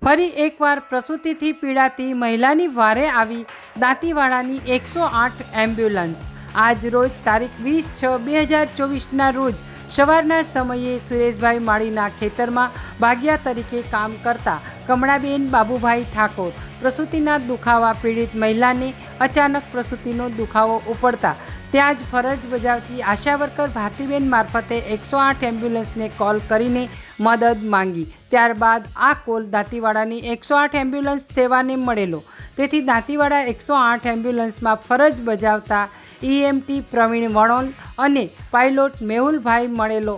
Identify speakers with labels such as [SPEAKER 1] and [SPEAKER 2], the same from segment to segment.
[SPEAKER 1] ફરી એકવાર પ્રસૂતિથી પીડાતી મહિલાની વારે આવી દાંતીવાડાની 108 એમ્બ્યુલન્સ। આજ રોજ તારીખ 20/6/2024ના રોજ સવારના સમયે સુરેશભાઈ માળીના ખેતરમાં ભાગ્યા તરીકે કામ કરતા કમળાબેન બાબુભાઈ ઠાકોર પ્રસૂતિના દુખાવા પીડિત મહિલાને અચાનક પ્રસૂતિનો દુખાવો ઉપડતા ત્યાં જ ફરજ બજાવતી આશા વર્કર ભારતીબેન મારફતે 108 એમ્બ્યુલન્સને કોલ કરીને મદદ માંગી। ત્યારબાદ આ કોલ દાંતીવાડાની 108 એમ્બ્યુલન્સ સેવાને મળેલો, તેથી દાંતીવાડા 108 એમ્બ્યુલન્સમાં ફરજ બજાવતા EMT પ્રવીણ વણોલ અને પાયલોટ મેહુલભાઈ મળેલો।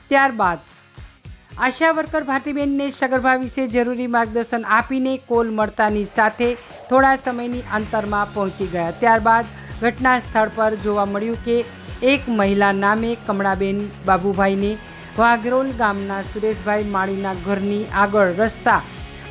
[SPEAKER 1] ત્યારબાદ આશા વર્કર ભારતીબેનને સગર્ભા વિશે જરૂરી માર્ગદર્શન આપીને કોલ મળતાની સાથે થોડા સમયની અંતરમાં પહોંચી ગયા। ત્યારબાદ ઘટના સ્થળ પર જોવા મળ્યું કે એક મહિલા નામે કમળાબેન બાબુભાઈને વાઘરોલ ગામના સુરેશભાઈ માળીના ઘરની આગળ રસ્તા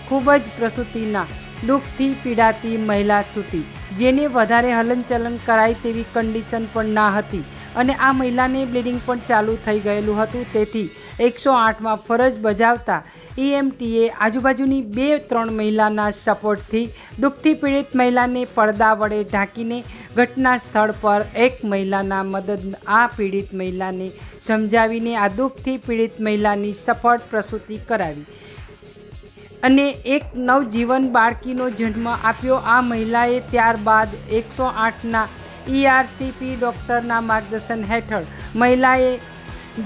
[SPEAKER 1] ખૂબ જ પ્રસૂતિના દુઃખથી પીડાતી મહિલા સૂતી, જેને વધારે હલનચલન કરાય તેવી કન્ડિશન પણ ના હતી અને આ મહિલાને બ્લીડિંગ પણ ચાલુ થઈ ગયેલું હતું। તેથી 108માં ફરજ બજાવતા EMTએ આજુબાજુની 2-3 મહિલાના સપોર્ટથી દુઃખથી પીડિત મહિલાને પડદા વડે ઢાંકીને ઘટના સ્થળ પર એક મહિલાના મદદ આ પીડિત મહિલાને સમજાવીને આ દુઃખથી પીડિત મહિલાની સફળ પ્રસૂતિ કરાવી અને એક નવજીવન બાળકીનો જન્મ આપ્યો। આ મહિલાએ ત્યારબાદ 108ના ERCP ડૉક્ટરના માર્ગદર્શન હેઠળ મહિલાએ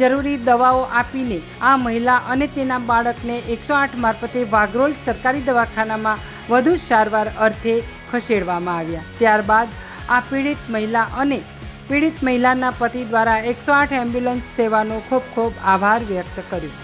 [SPEAKER 1] જરૂરી દવાઓ આપીને આ મહિલા અને તેના બાળકને 108 મારફતે વાઘરોલ સરકારી દવાખાનામાં વધુ સારવાર અર્થે ખસેડવામાં આવ્યા। ત્યારબાદ આ પીડિત મહિલા અને પીડિત મહિલાના પતિ દ્વારા 108 એમ્બ્યુલન્સ સેવાનો ખૂબ ખૂબ આભાર વ્યક્ત કર્યો।